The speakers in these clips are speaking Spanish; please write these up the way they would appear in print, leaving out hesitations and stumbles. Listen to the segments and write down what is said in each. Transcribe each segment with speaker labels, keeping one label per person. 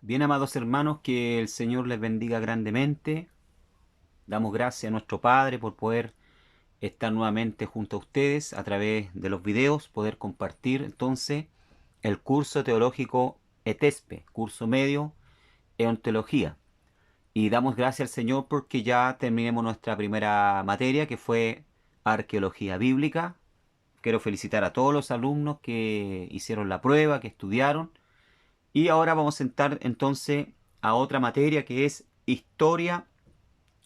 Speaker 1: Bien, amados hermanos, que el Señor les bendiga grandemente. Damos gracias a nuestro Padre por poder estar nuevamente junto a ustedes a través de los videos, poder compartir entonces el curso teológico ETESPE, curso medio en teología. Y damos gracias al Señor porque ya terminemos nuestra primera materia, que fue arqueología bíblica. Quiero felicitar a todos los alumnos que hicieron la prueba, que estudiaron. Y ahora vamos a entrar entonces a otra materia que es historia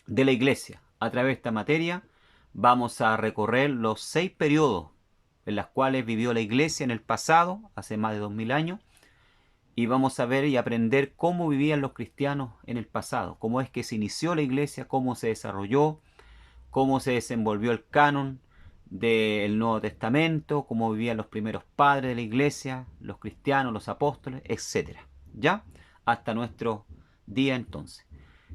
Speaker 1: de la iglesia. A través de esta materia vamos a recorrer los 6 periodos en los cuales vivió la iglesia en el pasado, hace más de 2000 años, y vamos a ver y aprender cómo vivían los cristianos en el pasado, cómo es que se inició la iglesia, cómo se desarrolló, cómo se desenvolvió el canon del Nuevo Testamento, cómo vivían los primeros padres de la iglesia, los cristianos, los apóstoles, etcétera. ¿Ya? Hasta nuestro día entonces.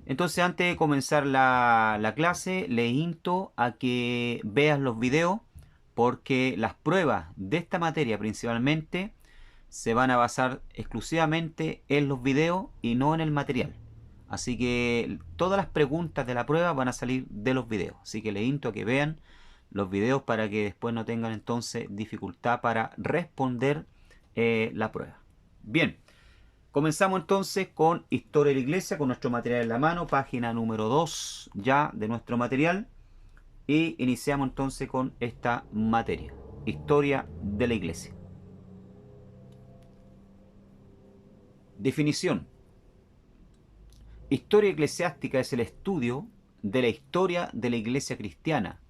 Speaker 1: Entonces, antes de comenzar la clase, le insto a que veas los videos, porque las pruebas de esta materia principalmente se van a basar exclusivamente en los videos y no en el material. Así que todas las preguntas de la prueba van a salir de los videos. Así que le insto a que vean los videos para que después no tengan entonces dificultad para responder la prueba. Bien, comenzamos entonces con Historia de la Iglesia, con nuestro material en la mano, página número 2 ya de nuestro material. Y iniciamos entonces con esta materia, Historia de la Iglesia. Definición. Historia eclesiástica es el estudio de la historia de la Iglesia cristiana,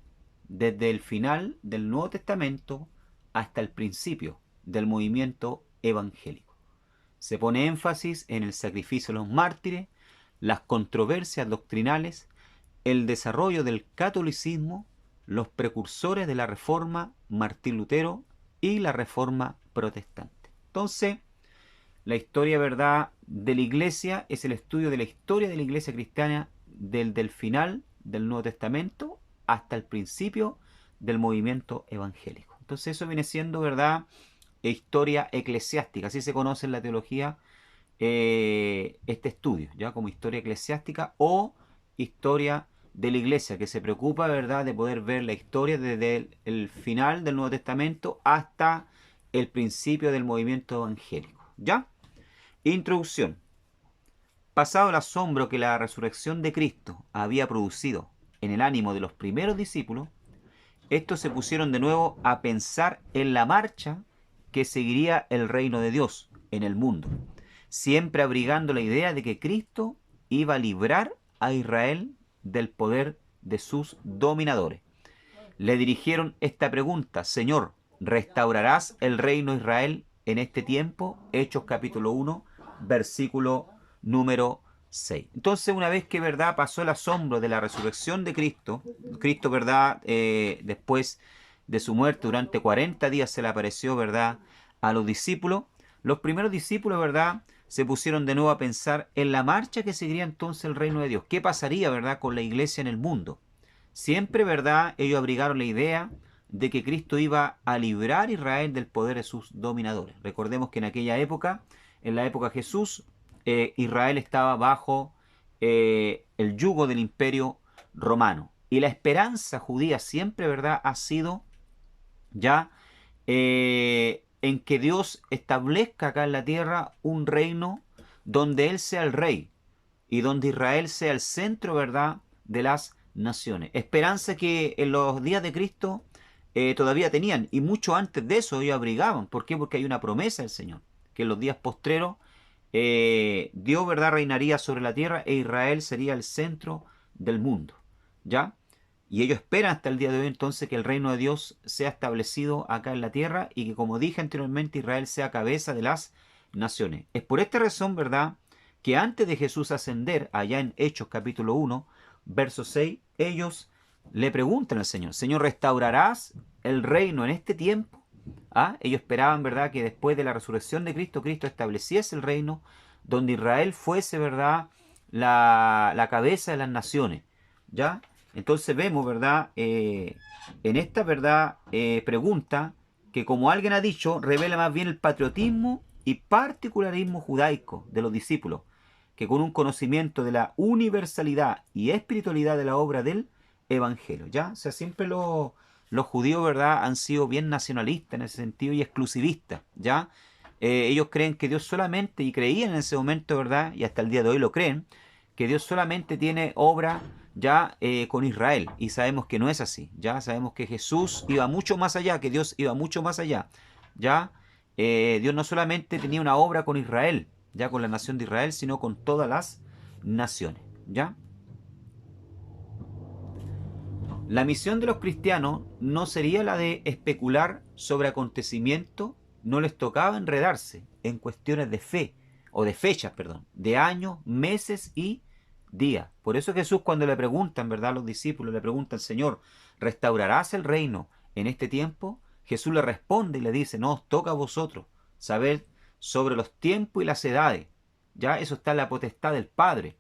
Speaker 1: desde el final del Nuevo Testamento hasta el principio del movimiento evangélico. Se pone énfasis en el sacrificio de los mártires, las controversias doctrinales, el desarrollo del catolicismo, los precursores de la Reforma, Martín Lutero, y la Reforma protestante. Entonces, la historia, ¿verdad?, de la iglesia es el estudio de la historia de la iglesia cristiana desde el final del Nuevo Testamento hasta el principio del movimiento evangélico. Entonces eso viene siendo, ¿verdad?, historia eclesiástica. Así se conoce en la teología este estudio, ya como historia eclesiástica o historia de la iglesia, que se preocupa, ¿verdad?, de poder ver la historia desde el final del Nuevo Testamento hasta el principio del movimiento evangélico. ¿Ya? Introducción. Pasado el asombro que la resurrección de Cristo había producido en el ánimo de los primeros discípulos, estos se pusieron de nuevo a pensar en la marcha que seguiría el reino de Dios en el mundo, siempre abrigando la idea de que Cristo iba a librar a Israel del poder de sus dominadores. Le dirigieron esta pregunta: Señor, ¿restaurarás el reino de Israel en este tiempo? Hechos capítulo 1, versículo número 6. Entonces, una vez que, ¿verdad?, pasó el asombro de la resurrección de Cristo, Cristo, ¿verdad?, después de su muerte durante 40 días se le apareció, ¿verdad?, a los discípulos. Los primeros discípulos, ¿verdad?, se pusieron de nuevo a pensar en la marcha que seguiría entonces el reino de Dios. ¿Qué pasaría, ¿verdad?, con la iglesia en el mundo? Siempre, ¿verdad?, ellos abrigaron la idea de que Cristo iba a librar a Israel del poder de sus dominadores. Recordemos que en aquella época, en la época de Jesús, Israel estaba bajo el yugo del imperio romano. Y la esperanza judía siempre, ¿verdad?, ha sido ya en que Dios establezca acá en la tierra un reino donde Él sea el rey y donde Israel sea el centro, ¿verdad?, de las naciones. Esperanza que en los días de Cristo todavía tenían, y mucho antes de eso ellos abrigaban. ¿Por qué? Porque hay una promesa del Señor, que en los días postreros Dios, ¿verdad?, reinaría sobre la tierra e Israel sería el centro del mundo, ¿ya? Y ellos esperan hasta el día de hoy entonces que el reino de Dios sea establecido acá en la tierra y que, como dije anteriormente, Israel sea cabeza de las naciones. Es por esta razón, ¿verdad?, que antes de Jesús ascender, allá en Hechos capítulo 1, verso 6, ellos le preguntan al Señor: Señor, ¿restaurarás el reino en este tiempo? ¿Ah? Ellos esperaban, ¿verdad?, que después de la resurrección de Cristo, Cristo estableciese el reino donde Israel fuese, ¿verdad?, la cabeza de las naciones, ¿ya? Entonces vemos, ¿verdad?, en esta, ¿verdad?, pregunta, que, como alguien ha dicho, revela más bien el patriotismo y particularismo judaico de los discípulos, que con un conocimiento de la universalidad y espiritualidad de la obra del Evangelio, ¿ya? O sea, siempre los judíos, ¿verdad?, han sido bien nacionalistas en ese sentido y exclusivistas, ¿ya? Ellos creen que Dios solamente, y creían en ese momento, ¿verdad?, y hasta el día de hoy lo creen, que Dios solamente tiene obra ya con Israel, y sabemos que no es así, ya sabemos que Jesús iba mucho más allá, que Dios iba mucho más allá, ya Dios no solamente tenía una obra con Israel, ya con la nación de Israel, sino con todas las naciones, ya. La misión de los cristianos no sería la de especular sobre acontecimientos, no les tocaba enredarse en cuestiones de fe, o de fechas, perdón, de años, meses y días. Por eso Jesús, cuando le preguntan, ¿verdad?, los discípulos le preguntan: Señor, ¿restaurarás el reino en este tiempo? Jesús le responde y le dice: no os toca a vosotros saber sobre los tiempos y las edades. Ya eso está en la potestad del Padre.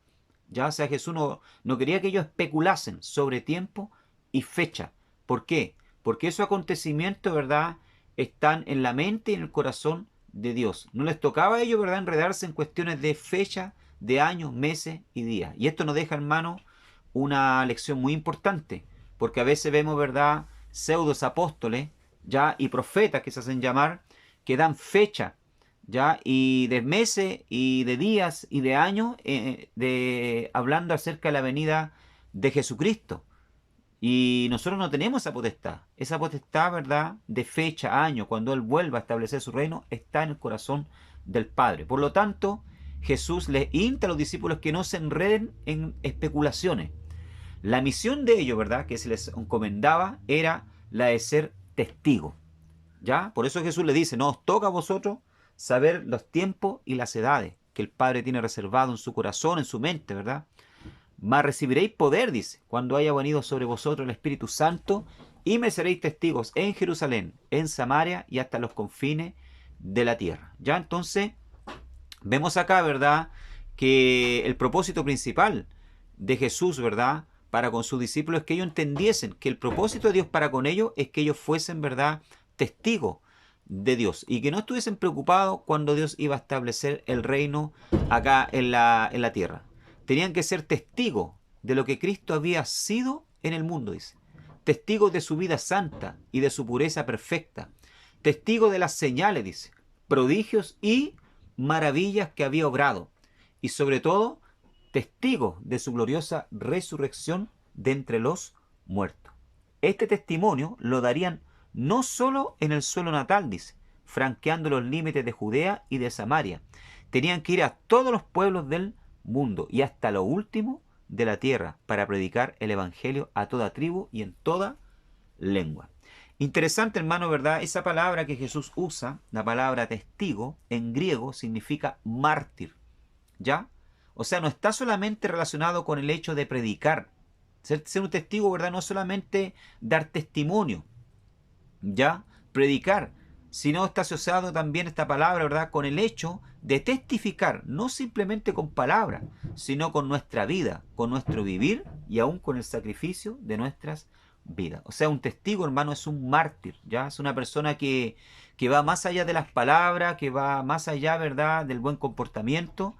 Speaker 1: Ya, o sea, Jesús no quería que ellos especulasen sobre tiempo y fecha. ¿Por qué? Porque esos acontecimientos, ¿verdad?, están en la mente y en el corazón de Dios. No les tocaba a ellos, ¿verdad?, enredarse en cuestiones de fecha, de años, meses y días. Y esto nos deja, hermano, una lección muy importante, porque a veces vemos, ¿verdad?, pseudos apóstoles, ya, y profetas que se hacen llamar, que dan fecha, ya, y de meses y de días y de años, hablando acerca de la venida de Jesucristo. Y nosotros no tenemos esa potestad, ¿verdad?, de fecha, año, cuando Él vuelva a establecer su reino, está en el corazón del Padre. Por lo tanto, Jesús les insta a los discípulos que no se enreden en especulaciones. La misión de ellos, ¿verdad?, que se les encomendaba era la de ser testigos, ¿ya? Por eso Jesús les dice: no os toca a vosotros saber los tiempos y las edades que el Padre tiene reservado en su corazón, en su mente, ¿verdad? Mas recibiréis poder, dice, cuando haya venido sobre vosotros el Espíritu Santo, y me seréis testigos en Jerusalén, en Samaria y hasta los confines de la tierra. Ya, entonces, vemos acá, ¿verdad?, que el propósito principal de Jesús, ¿verdad?, para con sus discípulos es que ellos entendiesen que el propósito de Dios para con ellos es que ellos fuesen, ¿verdad?, testigos de Dios, y que no estuviesen preocupados cuando Dios iba a establecer el reino acá en la tierra. Tenían que ser testigos de lo que Cristo había sido en el mundo, dice. Testigos de su vida santa y de su pureza perfecta. Testigos de las señales, dice, prodigios y maravillas que había obrado. Y sobre todo, testigos de su gloriosa resurrección de entre los muertos. Este testimonio lo darían no solo en el suelo natal, dice, franqueando los límites de Judea y de Samaria. Tenían que ir a todos los pueblos del mundo y hasta lo último de la tierra para predicar el evangelio a toda tribu y en toda lengua. Interesante, hermano, ¿verdad? Esa palabra que Jesús usa, la palabra testigo, en griego significa mártir, ¿ya? O sea, no está solamente relacionado con el hecho de predicar. Ser un testigo, ¿verdad?, no solamente dar testimonio, ¿ya?, predicar, sino está asociado también esta palabra, ¿verdad?, con el hecho de testificar, no simplemente con palabras, sino con nuestra vida, con nuestro vivir y aún con el sacrificio de nuestras vidas. O sea, un testigo, hermano, es un mártir, ¿ya? Es una persona que va más allá de las palabras, que va más allá, ¿verdad?, del buen comportamiento.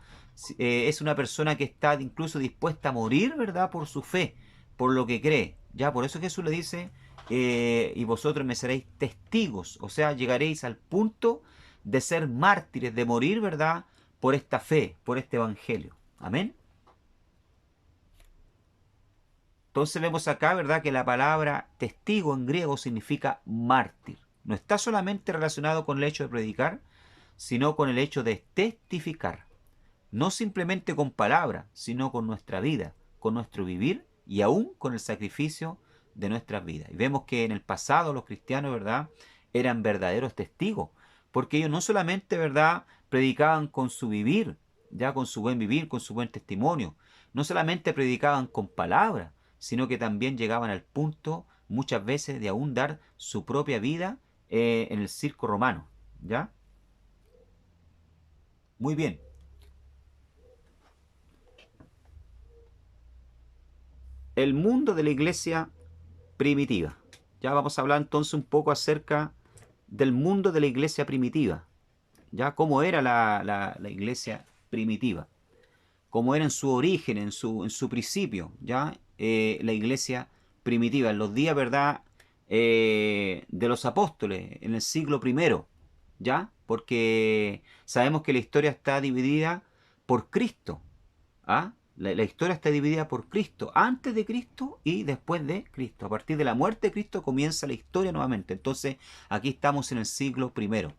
Speaker 1: Es una persona que está incluso dispuesta a morir, ¿verdad?, por su fe, por lo que cree, ¿ya? Por eso Jesús le dice: y vosotros me seréis testigos, o sea, llegaréis al punto de ser mártires, de morir, ¿verdad?, por esta fe, por este evangelio. Amén. Entonces vemos acá, ¿verdad?, que la palabra testigo en griego significa mártir. No está solamente relacionado con el hecho de predicar, sino con el hecho de testificar. No simplemente con palabras, sino con nuestra vida, con nuestro vivir y aún con el sacrificio de nuestras vidas. Y vemos que en el pasado los cristianos, ¿verdad?, eran verdaderos testigos, porque ellos no solamente, ¿verdad?, predicaban con su vivir, ya con su buen vivir, con su buen testimonio, no solamente predicaban con palabras, sino que también llegaban al punto muchas veces de aún dar su propia vida en el circo romano, ¿ya? Muy bien. El mundo de la iglesia primitiva. Ya vamos a hablar entonces un poco acerca del mundo de la iglesia primitiva, ¿ya? Cómo era la iglesia primitiva, cómo era en su origen, en su principio, ¿ya? La iglesia primitiva, en los días, ¿verdad? De los apóstoles, en el siglo primero, ¿ya? Porque sabemos que la historia está dividida por Cristo, ¿ah? La historia está dividida por Cristo, antes de Cristo y después de Cristo. A partir de la muerte de Cristo comienza la historia nuevamente. Entonces, aquí estamos en el siglo primero.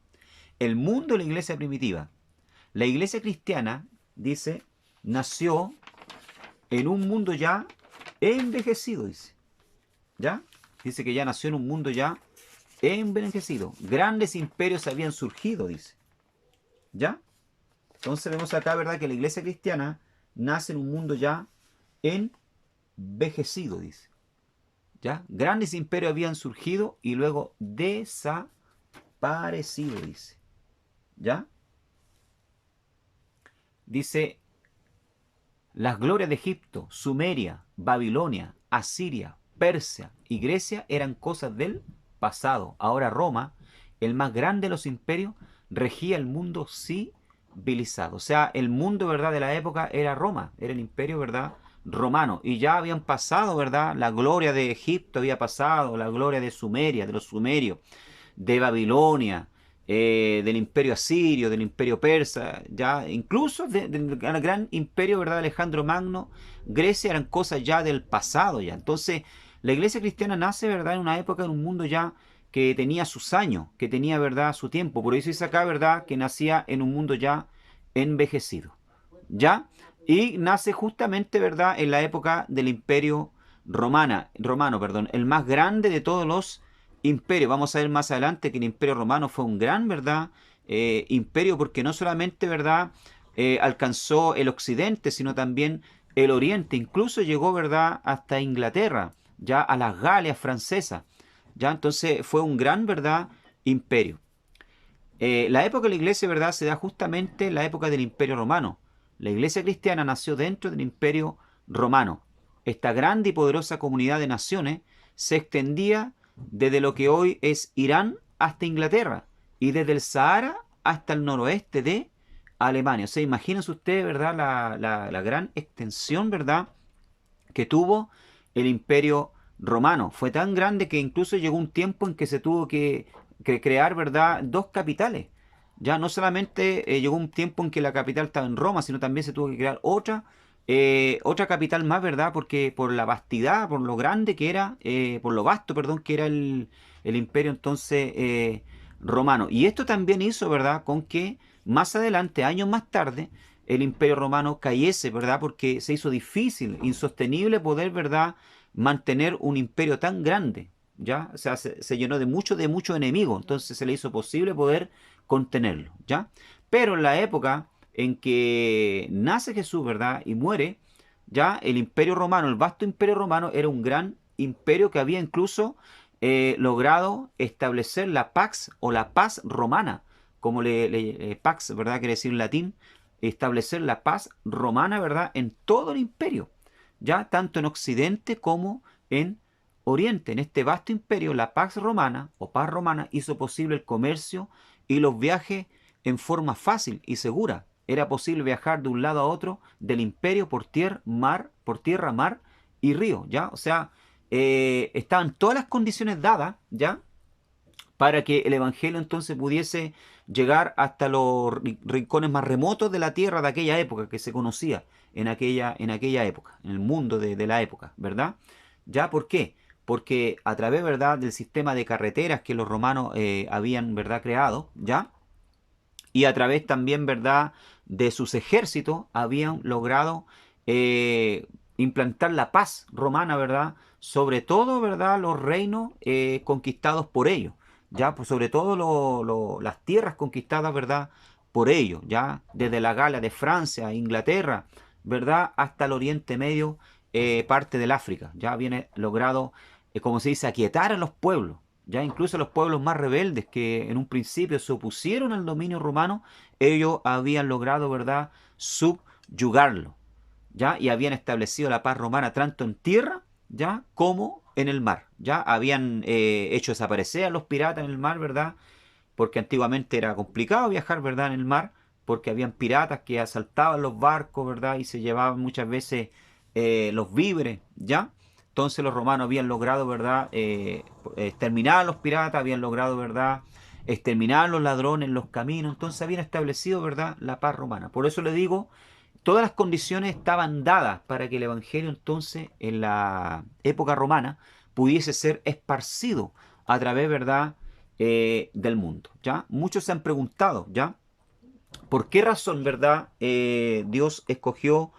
Speaker 1: El mundo de la iglesia primitiva. La iglesia cristiana, dice, nació en un mundo ya envejecido, dice. ¿Ya? Dice que ya nació en un mundo ya envejecido. Grandes imperios habían surgido, dice. ¿Ya? Entonces vemos acá, ¿verdad?, que la iglesia cristiana nace en un mundo ya envejecido, dice. ¿Ya? Grandes imperios habían surgido y luego desaparecido, dice. ¿Ya? Dice, las glorias de Egipto, Sumeria, Babilonia, Asiria, Persia y Grecia eran cosas del pasado. Ahora Roma, el más grande de los imperios, regía el mundo civilizado. O sea, el mundo, ¿verdad?, de la época era Roma, era el imperio, ¿verdad?, romano. Y ya habían pasado, ¿verdad?, la gloria de Egipto había pasado, la gloria de Sumeria, de los sumerios, de Babilonia, del imperio asirio, del imperio persa, ya incluso del gran imperio, ¿verdad?, Alejandro Magno, Grecia, eran cosas ya del pasado ya. Entonces, la iglesia cristiana nace, ¿verdad?, en una época, en un mundo ya que tenía sus años, que tenía, ¿verdad?, su tiempo. Por eso dice acá, ¿verdad?, que nacía en un mundo ya envejecido, ¿ya? Y nace justamente, ¿verdad?, en la época del imperio romano, perdón, el más grande de todos los imperio. Vamos a ver más adelante que el imperio romano fue un gran, ¿verdad?, imperio, porque no solamente, ¿verdad?, alcanzó el occidente, sino también el oriente. Incluso llegó, ¿verdad?, hasta Inglaterra, ya a las Galias francesas. Ya entonces fue un gran, ¿verdad?, imperio. La época de la iglesia, ¿verdad?, se da justamente en la época del imperio romano. La iglesia cristiana nació dentro del imperio romano. Esta grande y poderosa comunidad de naciones se extendía desde lo que hoy es Irán hasta Inglaterra y desde el Sahara hasta el noroeste de Alemania. O sea, imagínense ustedes, ¿verdad?, la gran extensión, ¿verdad?, que tuvo el imperio romano. Fue tan grande que incluso llegó un tiempo en que se tuvo que crear, ¿verdad?, dos capitales. Ya no solamente llegó un tiempo en que la capital estaba en Roma, sino también se tuvo que crear otra capital más, ¿verdad? Porque por la vastidad, por lo grande que era, por lo vasto, perdón, que era el imperio entonces romano. Y esto también hizo, ¿verdad?, con que más adelante, años más tarde, el imperio romano cayese, ¿verdad? Porque se hizo difícil, insostenible poder, ¿verdad?, mantener un imperio tan grande, ¿ya? O sea, se llenó de muchos enemigos, entonces se le hizo posible poder contenerlo, ¿ya? Pero en la época en que nace Jesús, ¿verdad?, y muere, ya el imperio romano, el vasto imperio romano, era un gran imperio que había incluso logrado establecer la pax o la paz romana, como pax, ¿verdad?, quiere decir en latín, establecer la paz romana, ¿verdad?, en todo el imperio, ya tanto en Occidente como en Oriente. En este vasto imperio, la pax romana o paz romana hizo posible el comercio y los viajes en forma fácil y segura. Era posible viajar de un lado a otro del imperio por tierra, mar y río, ¿ya? O sea, estaban todas las condiciones dadas, ¿ya?, para que el evangelio entonces pudiese llegar hasta los rincones más remotos de la tierra de aquella época, que se conocía en aquella época, en el mundo de la época, ¿verdad? ¿Ya por qué? Porque a través, ¿verdad?, del sistema de carreteras que los romanos habían, ¿verdad?, creado, ¿ya? Y a través también, ¿verdad?, de sus ejércitos habían logrado implantar la paz romana, ¿verdad?, sobre todo, ¿verdad?, los reinos conquistados por ellos, ya, pues sobre todo las tierras conquistadas, ¿verdad?, por ellos, ya, desde la Galia de Francia, Inglaterra, ¿verdad?, hasta el Oriente Medio, parte del África, ya viene logrado, como se dice, aquietar a los pueblos. Ya incluso los pueblos más rebeldes que en un principio se opusieron al dominio romano, ellos habían logrado, ¿verdad?, subyugarlo, ¿ya? Y habían establecido la paz romana tanto en tierra, ¿ya?, como en el mar, ¿ya? Habían hecho desaparecer a los piratas en el mar, ¿verdad? porque antiguamente era complicado viajar, ¿verdad?, en el mar, porque habían piratas que asaltaban los barcos, ¿verdad?, y se llevaban muchas veces los víveres, ¿ya? Entonces los romanos habían logrado, ¿verdad?, exterminar a los piratas, habían logrado, ¿verdad?, exterminar a los ladrones en los caminos, entonces habían establecido, ¿verdad?, la paz romana. Por eso le digo, todas las condiciones estaban dadas para que el evangelio entonces en la época romana pudiese ser esparcido a través, ¿verdad?, del mundo, ¿ya? Muchos se han preguntado, ¿ya?, ¿por qué razón, verdad, Dios escogió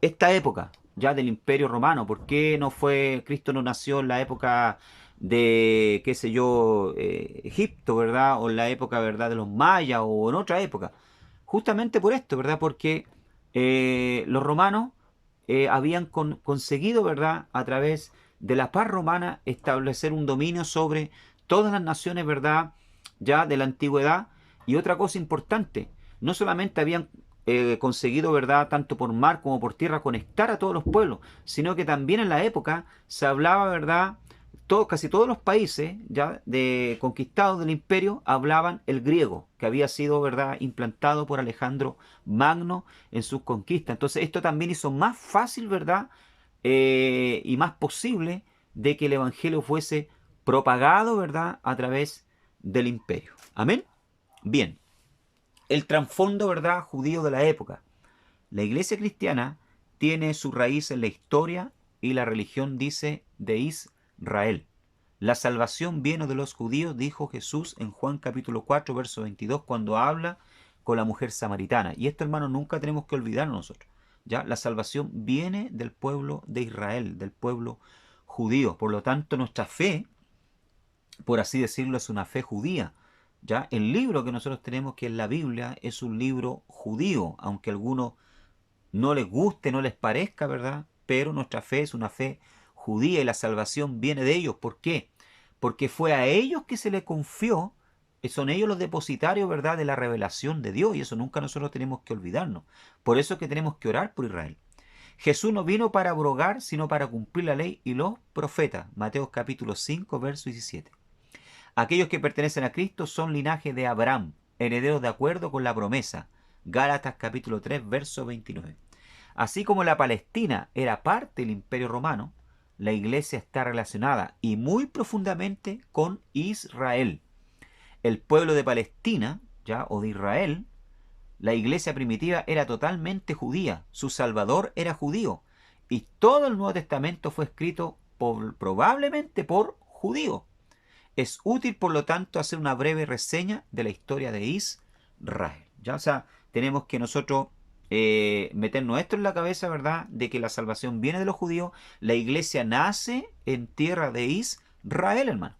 Speaker 1: esta época ya del Imperio Romano? ¿Por qué no fue, Cristo no nació en la época de, qué sé yo, Egipto, verdad? O en la época, verdad, de los mayas o en otra época. Justamente por esto, verdad, porque los romanos habían conseguido, verdad, a través de la paz romana establecer un dominio sobre todas las naciones, verdad, ya de la antigüedad. Y otra cosa importante, no solamente habían conseguido, ¿verdad?, tanto por mar como por tierra, conectar a todos los pueblos, sino que también en la época se hablaba, ¿verdad?, casi todos los países ya de conquistados del imperio hablaban el griego, que había sido, ¿verdad?, implantado por Alejandro Magno en sus conquistas. Entonces esto también hizo más fácil, ¿verdad?, y más posible de que el evangelio fuese propagado, ¿verdad?, a través del imperio. Amén. Bien, el trasfondo, ¿verdad?, judío de la época. La iglesia cristiana tiene su raíz en la historia y la religión, dice, de Israel. La salvación viene de los judíos, dijo Jesús en Juan capítulo 4, verso 22, cuando habla con la mujer samaritana. Y esto, hermano, nunca tenemos que olvidarnos nosotros. ¿Ya? La salvación viene del pueblo de Israel, del pueblo judío. Por lo tanto, nuestra fe, por así decirlo, es una fe judía. ¿Ya? El libro que nosotros tenemos, que es la Biblia, es un libro judío, aunque a algunos no les guste, no les parezca, ¿verdad? Pero nuestra fe es una fe judía y la salvación viene de ellos. ¿Por qué? Porque fue a ellos que se les confió, son ellos los depositarios, ¿verdad?, de la revelación de Dios, y eso nunca nosotros tenemos que olvidarnos. Por eso es que tenemos que orar por Israel. Jesús no vino para abrogar, sino para cumplir la ley y los profetas. Mateo capítulo 5, verso 17. Aquellos que pertenecen a Cristo son linaje de Abraham, herederos de acuerdo con la promesa. Gálatas capítulo 3, verso 29. Así como la Palestina era parte del Imperio Romano, la iglesia está relacionada y muy profundamente con Israel. El pueblo de Palestina, ya, o de Israel, la iglesia primitiva era totalmente judía, su salvador era judío, y todo el Nuevo Testamento fue escrito probablemente por judíos. Es útil, por lo tanto, hacer una breve reseña de la historia de Israel. ¿Ya? O sea, tenemos que nosotros meternos esto en la cabeza, ¿verdad?, de que la salvación viene de los judíos. La iglesia nace en tierra de Israel, hermano.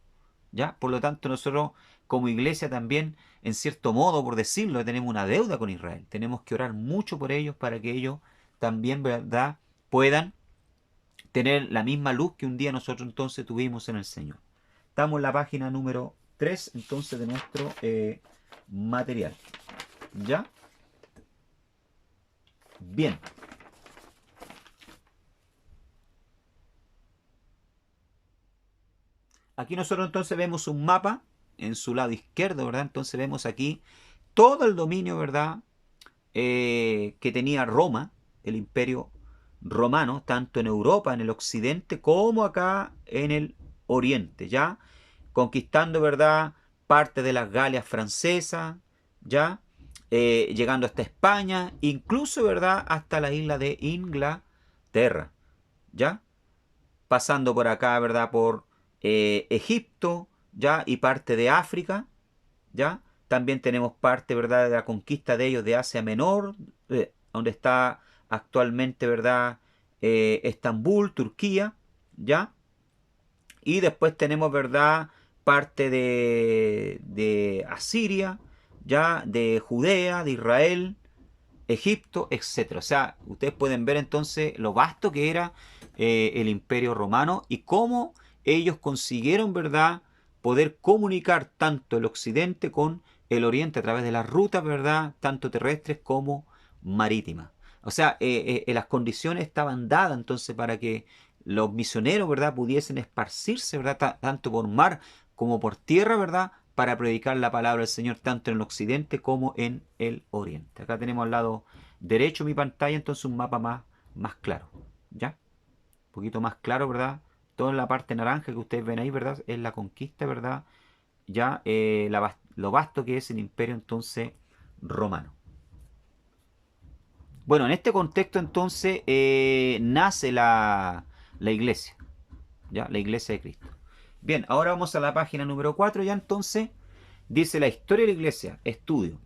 Speaker 1: ¿Ya? Por lo tanto, nosotros como iglesia también, en cierto modo, por decirlo, tenemos una deuda con Israel. Tenemos que orar mucho por ellos para que ellos también, ¿verdad?, puedan tener la misma luz que un día nosotros entonces tuvimos en el Señor. Estamos en la página número 3 entonces de nuestro material. ¿Ya? Bien. Aquí nosotros entonces vemos un mapa en su lado izquierdo, ¿verdad? Entonces vemos aquí todo el dominio, ¿verdad?, que tenía Roma, el imperio romano, tanto en Europa, en el occidente, como acá en el oriente, ¿ya? Conquistando, ¿verdad?, parte de las Galias francesas, ¿ya? Llegando hasta España, incluso, ¿verdad?, hasta la isla de Inglaterra, ¿ya? Pasando por acá, ¿verdad?, por Egipto, ¿ya?, y parte de África, ¿ya? También tenemos parte, ¿verdad?, de la conquista de ellos de Asia Menor, donde está actualmente, ¿verdad?, Estambul, Turquía, ¿ya? Y después tenemos, ¿verdad?, parte de Asiria, ya, de Judea, de Israel, Egipto, etcétera. O sea, ustedes pueden ver entonces lo vasto que era el imperio romano y cómo ellos consiguieron, ¿verdad?, poder comunicar tanto el occidente con el oriente a través de las rutas, ¿verdad?, tanto terrestres como marítimas. O sea, las condiciones estaban dadas entonces para que los misioneros, ¿verdad?, pudiesen esparcirse, ¿verdad?, tanto por mar como por tierra, ¿verdad?, para predicar la palabra del Señor tanto en el occidente como en el oriente. Acá tenemos al lado derecho mi pantalla, entonces un mapa más claro, ¿ya? Un poquito más claro, ¿verdad? Toda la parte naranja que ustedes ven ahí, ¿verdad? Es la conquista, ¿verdad? Ya lo vasto que es el imperio entonces romano. Bueno, en este contexto entonces nace la iglesia, ¿ya? La iglesia de Cristo. Bien, ahora vamos a la página número 4 ya entonces. Dice la historia de la iglesia, estudio.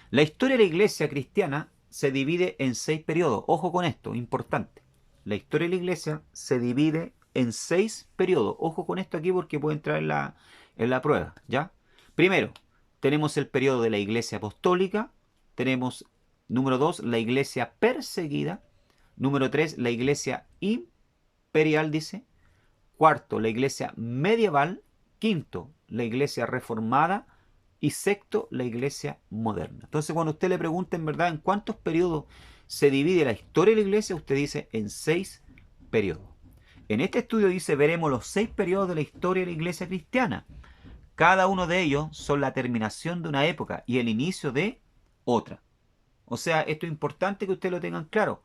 Speaker 1: La historia de la iglesia cristiana se divide en 6 periodos. Ojo con esto, importante. La historia de la iglesia se divide en 6 periodos. Ojo con esto aquí porque puede entrar en la prueba, ¿ya? Primero, tenemos el periodo de la iglesia apostólica. Tenemos, número 2, la iglesia perseguida. Número 3, la iglesia imperial, dice. Cuarto, la iglesia medieval. Quinto, la iglesia reformada. Y sexto, la iglesia moderna. Entonces, cuando usted le pregunta en verdad en cuántos periodos se divide la historia de la iglesia, usted dice en 6 periodos. En este estudio dice, veremos los 6 periodos de la historia de la iglesia cristiana. Cada uno de ellos son la terminación de una época y el inicio de otra. O sea, esto es importante que ustedes lo tengan claro.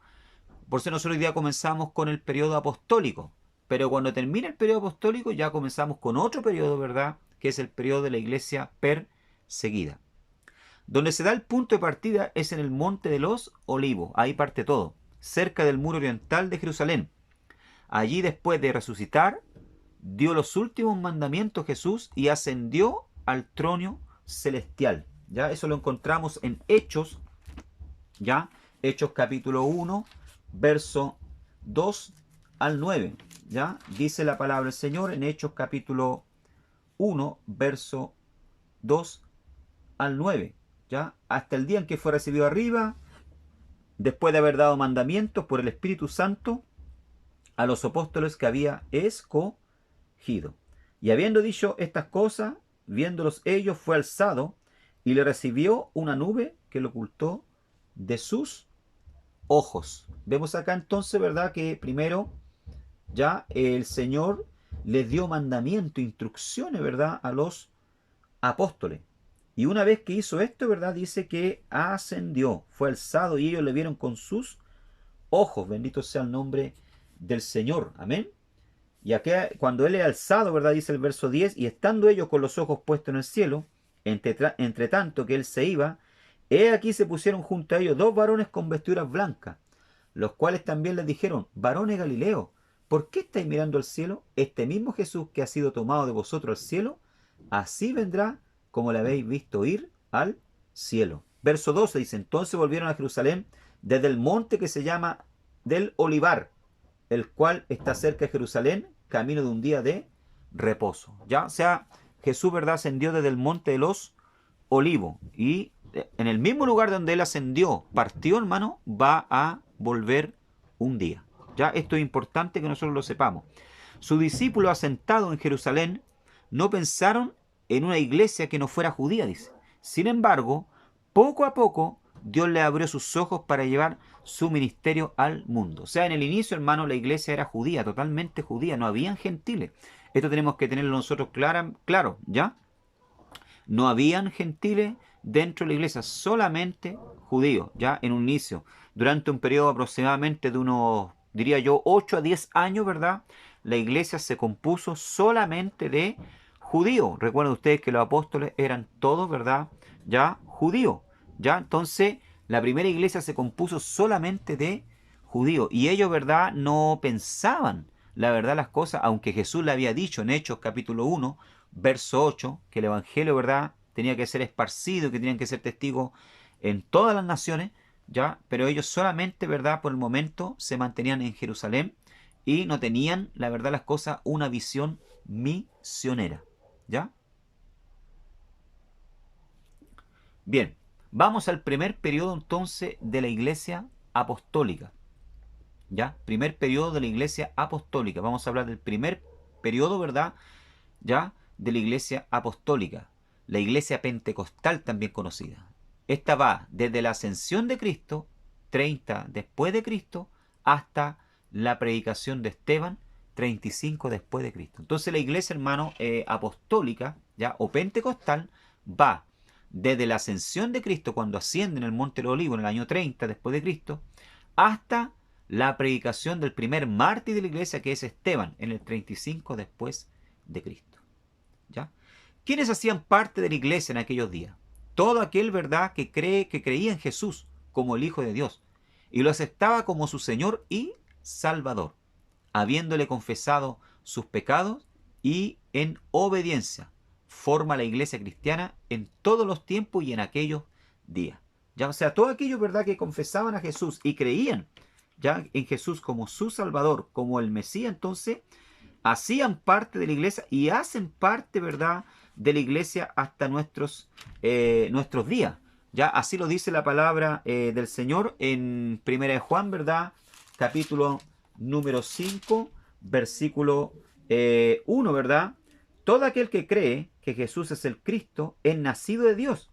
Speaker 1: Por eso nosotros hoy día comenzamos con el periodo apostólico. Pero cuando termina el periodo apostólico ya comenzamos con otro periodo, ¿verdad? Que es el periodo de la iglesia perseguida. Donde se da el punto de partida es en el Monte de los Olivos. Ahí parte todo. Cerca del muro oriental de Jerusalén. Allí, después de resucitar, dio los últimos mandamientos Jesús y ascendió al trono celestial. ¿Ya? Eso lo encontramos en Hechos, ¿ya? Hechos capítulo 1, verso 2 al 9. ¿Ya? Dice la palabra del Señor en Hechos capítulo 1, verso 2 al 9. ¿Ya? Hasta el día en que fue recibido arriba, después de haber dado mandamientos por el Espíritu Santo a los apóstoles que había escogido. Y habiendo dicho estas cosas, viéndolos ellos, fue alzado y le recibió una nube que lo ocultó de sus ojos. Vemos acá entonces, ¿verdad? Que primero ya el Señor les dio mandamiento, instrucciones, ¿verdad? A los apóstoles. Y una vez que hizo esto, ¿verdad? Dice que ascendió, fue alzado y ellos le vieron con sus ojos. Bendito sea el nombre del Señor. Amén. Y aquí cuando Él es alzado, ¿verdad? Dice el verso 10, y estando ellos con los ojos puestos en el cielo, entre tanto que Él se iba, he aquí se pusieron junto a ellos 2 varones con vestiduras blancas, los cuales también les dijeron, varones Galileos, ¿por qué estáis mirando al cielo? Este mismo Jesús que ha sido tomado de vosotros al cielo, así vendrá como le habéis visto ir al cielo. Verso 12 dice, entonces volvieron a Jerusalén desde el monte que se llama del Olivar, el cual está cerca de Jerusalén, camino de un día de reposo. ¿Ya? O sea, Jesús, ¿verdad? Ascendió desde el monte de los Olivos. Y en el mismo lugar donde él ascendió, partió, hermano, va a volver un día. ¿Ya? Esto es importante que nosotros lo sepamos. Sus discípulos asentados en Jerusalén no pensaron en una iglesia que no fuera judía, dice. Sin embargo, poco a poco Dios le abrió sus ojos para llevar su ministerio al mundo. O sea, en el inicio, hermano, la iglesia era judía, totalmente judía, no habían gentiles. Esto tenemos que tenerlo nosotros claro, ¿ya? No habían gentiles dentro de la iglesia, solamente judíos, ¿ya? En un inicio, durante un periodo aproximadamente de unos, diría yo, 8 a 10 años, ¿verdad? La iglesia se compuso solamente de judíos. Recuerden ustedes que los apóstoles eran todos, ¿verdad? Ya judíos, ¿ya? Entonces, la primera iglesia se compuso solamente de judíos. Y ellos, ¿verdad? No pensaban, la verdad, las cosas, aunque Jesús le había dicho en Hechos capítulo 1, verso 8, que el evangelio, ¿verdad?, tenía que ser esparcido, que tenían que ser testigos en todas las naciones, ¿ya? Pero ellos solamente, ¿verdad?, por el momento se mantenían en Jerusalén y no tenían, la verdad, las cosas, una visión misionera, ¿ya? Bien, vamos al primer periodo entonces de la iglesia apostólica, ¿ya? Primer periodo de la iglesia apostólica. Vamos a hablar del primer periodo, ¿verdad?, ¿ya?, de la iglesia apostólica, la iglesia pentecostal también conocida. Esta va desde la ascensión de Cristo, 30 después de Cristo, hasta la predicación de Esteban, 35 después de Cristo. Entonces la iglesia, hermano, apostólica, ¿ya? O pentecostal va desde la ascensión de Cristo, cuando asciende en el Monte de los Olivos en el año 30 después de Cristo, hasta la predicación del primer mártir de la iglesia, que es Esteban, en el 35 después de Cristo. ¿Ya? ¿Quiénes hacían parte de la iglesia en aquellos días? Todo aquel, ¿verdad?, que creía en Jesús como el Hijo de Dios y lo aceptaba como su Señor y Salvador, habiéndole confesado sus pecados, y en obediencia forma la iglesia cristiana en todos los tiempos y en aquellos días. Ya, o sea, todos aquellos, ¿verdad?, que confesaban a Jesús y creían ya en Jesús como su Salvador, como el Mesías, entonces hacían parte de la iglesia y hacen parte, ¿verdad?, de la iglesia hasta nuestros días. Ya así lo dice la palabra del Señor en 1 de Juan, ¿verdad?, capítulo número 5, versículo 1, ¿verdad? Todo aquel que cree que Jesús es el Cristo es nacido de Dios,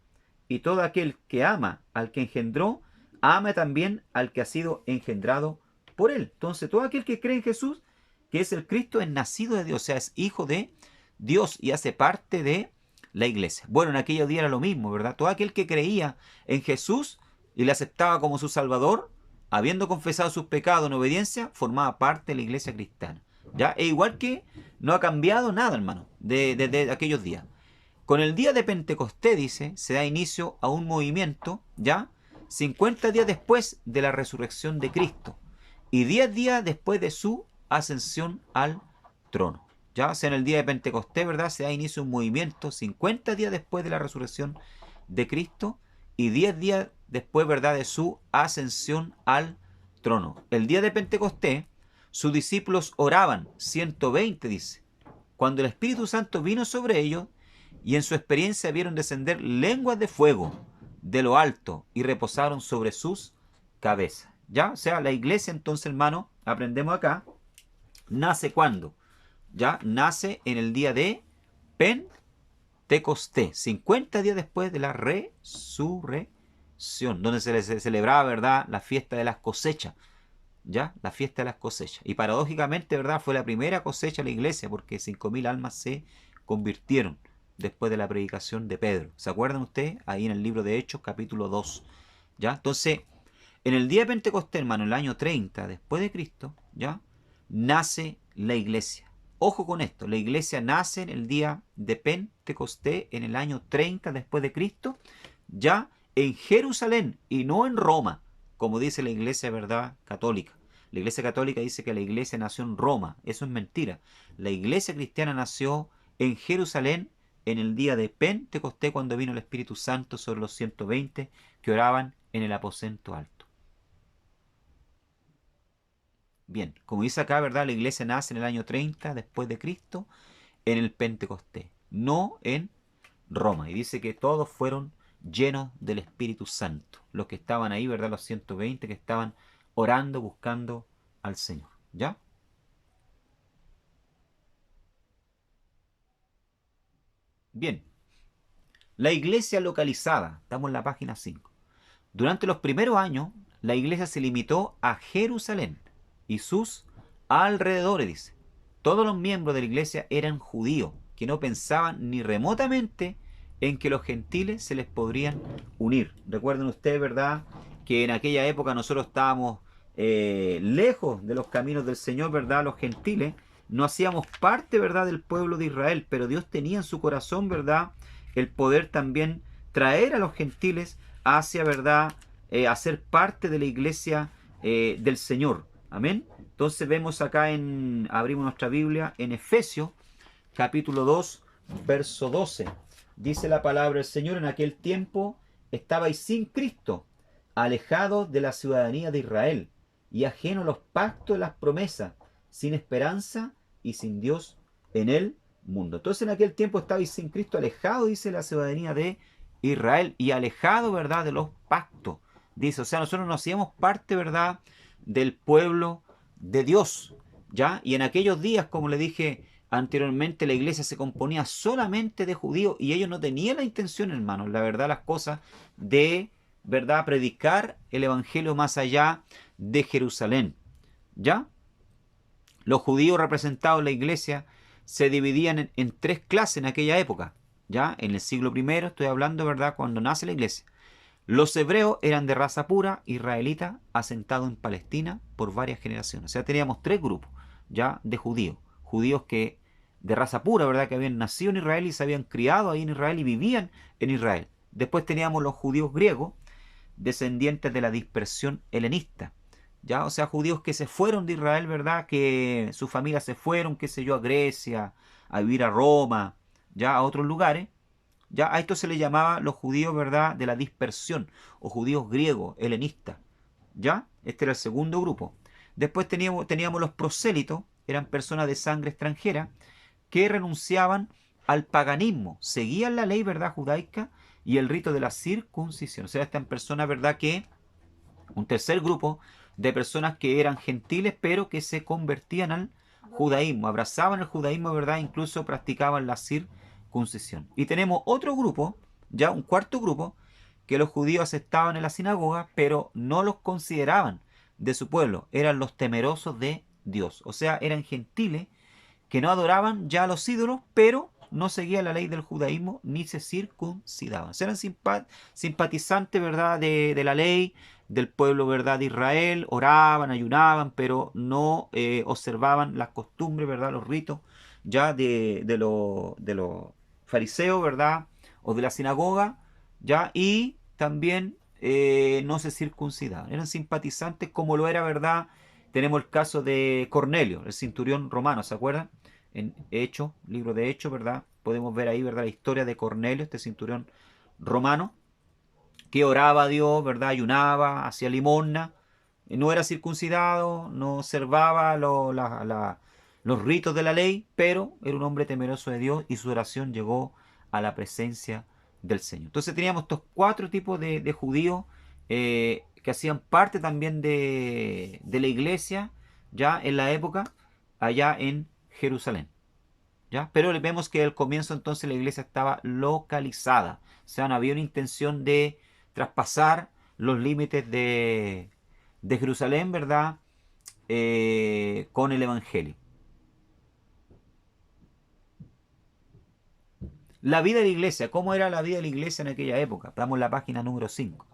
Speaker 1: y todo aquel que ama al que engendró, ama también al que ha sido engendrado por él. Entonces, todo aquel que cree en Jesús, que es el Cristo, es nacido de Dios, o sea, es hijo de Dios y hace parte de la iglesia. Bueno, en aquellos días era lo mismo, ¿verdad? Todo aquel que creía en Jesús y le aceptaba como su Salvador, habiendo confesado sus pecados en obediencia, formaba parte de la iglesia cristiana. ¿Ya? E igual que no ha cambiado nada, hermano, de aquellos días. Con el día de Pentecostés, dice, se da inicio a un movimiento, ¿ya?, 50 días después de la resurrección de Cristo y 10 días después de su ascensión al trono. Ya, o sea, en el día de Pentecostés, ¿verdad?, se da inicio a un movimiento 50 días después de la resurrección de Cristo y 10 días después, ¿verdad?, de su ascensión al trono. El día de Pentecostés, sus discípulos oraban, 120 dice, cuando el Espíritu Santo vino sobre ellos, y en su experiencia vieron descender lenguas de fuego de lo alto y reposaron sobre sus cabezas. ¿Ya? O sea, la iglesia, entonces, hermano, aprendemos acá, nace ¿cuándo? Ya, nace en el día de Pentecostés, 50 días después de la resurrección, donde se celebraba, ¿verdad?, la fiesta de las cosechas. ¿Ya? La fiesta de las cosechas. Y paradójicamente, ¿verdad?, fue la primera cosecha de la iglesia, porque 5.000 almas se convirtieron después de la predicación de Pedro. ¿Se acuerdan ustedes? Ahí en el libro de Hechos, capítulo 2. ¿Ya? Entonces, en el día de Pentecostés, hermano, en el año 30 después de Cristo, ¿ya?, nace la iglesia. Ojo con esto, la iglesia nace en el día de Pentecostés, en el año 30 después de Cristo, ya en Jerusalén y no en Roma, como dice la iglesia, ¿verdad?, católica. La iglesia católica dice que la iglesia nació en Roma. Eso es mentira. La iglesia cristiana nació en Jerusalén en el día de Pentecostés, cuando vino el Espíritu Santo sobre los 120 que oraban en el aposento alto. Bien, como dice acá, ¿verdad?, la iglesia nace en el año 30 después de Cristo en el Pentecostés, no en Roma. Y dice que todos fueron llenos del Espíritu Santo. Los que estaban ahí, ¿verdad?, los 120 que estaban orando, buscando al Señor. ¿Ya? Bien. La iglesia localizada. Estamos en la página 5. Durante los primeros años, la iglesia se limitó a Jerusalén y sus alrededores, dice. Todos los miembros de la iglesia eran judíos, que no pensaban ni remotamente en que los gentiles se les podrían unir. Recuerden ustedes, ¿verdad?, que en aquella época nosotros estábamos lejos de los caminos del Señor, ¿verdad? Los gentiles no hacíamos parte, ¿verdad?, del pueblo de Israel, pero Dios tenía en su corazón, ¿verdad?, el poder también traer a los gentiles hacia, ¿verdad?, hacer parte de la iglesia del Señor. Amén. Entonces vemos acá abrimos nuestra Biblia en Efesios, capítulo 2, verso 12. Dice la palabra del Señor: en aquel tiempo estabais sin Cristo, alejados de la ciudadanía de Israel y ajenos a los pactos de las promesas, sin esperanza y sin Dios en el mundo. Entonces en aquel tiempo estabais sin Cristo, alejados, dice, la ciudadanía de Israel y alejado, ¿verdad?, de los pactos. Dice, o sea, nosotros no hacíamos parte, ¿verdad?, del pueblo de Dios, ¿ya? Y en aquellos días, como le dije anteriormente, la iglesia se componía solamente de judíos y ellos no tenían la intención, hermanos, la verdad, las cosas, de, ¿verdad?, predicar el evangelio más allá de Jerusalén, ¿ya? Los judíos representados en la iglesia se dividían en tres clases en aquella época. ya en el siglo primero, estoy hablando, ¿verdad?, cuando nace la iglesia. Los hebreos eran de raza pura, israelita, asentados en Palestina por varias generaciones. O sea, teníamos tres grupos ya de judíos. Judíos que de raza pura, ¿verdad?, que habían nacido en Israel y se habían criado ahí en Israel y vivían en Israel. Después teníamos los judíos griegos, descendientes de la dispersión helenista. ¿Ya? O sea, judíos que se fueron de Israel, ¿verdad? Que sus familias se fueron, qué sé yo, a Grecia, a vivir a Roma, ya a otros lugares. Ya a esto se le llamaba los judíos, ¿verdad?, de la dispersión, o judíos griegos, helenistas. ¿Ya? Este era el segundo grupo. Después teníamos los prosélitos, eran personas de sangre extranjera, que renunciaban al paganismo, seguían la ley, ¿verdad?, judaica y el rito de la circuncisión. O sea, estas personas, ¿verdad?, que un tercer grupo de personas que eran gentiles, pero que se convertían al judaísmo, abrazaban el judaísmo, ¿verdad?, incluso practicaban la circuncisión. Y tenemos otro grupo, ya un cuarto grupo, que los judíos aceptaban en la sinagoga, pero no los consideraban de su pueblo, eran los temerosos de Dios. O sea, eran gentiles que no adoraban ya a los ídolos, pero no seguían la ley del judaísmo ni se circuncidaban. Eran simpatizantes, ¿verdad?, de la ley del pueblo, ¿verdad?, de Israel, oraban, ayunaban, pero no observaban las costumbres, ¿verdad?, los ritos ya de los fariseos, ¿verdad?, o de la sinagoga, ya, y también no se circuncidaban. Eran simpatizantes como lo era, ¿verdad? Tenemos el caso de Cornelio, el centurión romano, ¿se acuerdan? En Hechos, libro de Hechos, ¿verdad? Podemos ver ahí, ¿verdad?, la historia de Cornelio, este centurión romano, que oraba a Dios, ¿verdad?, ayunaba, hacía limosna, no era circuncidado, no observaba los ritos de la ley, pero era un hombre temeroso de Dios y su oración llegó a la presencia del Señor. Entonces teníamos estos cuatro tipos de judíos que hacían parte también de la iglesia ya en la época allá en Jerusalén. ¿Ya? Pero vemos que al comienzo entonces la iglesia estaba localizada. O sea, no había una intención de traspasar los límites de Jerusalén, ¿verdad? Con el Evangelio. La vida de la iglesia, ¿cómo era la vida de la iglesia en aquella época? Damos la página número 5.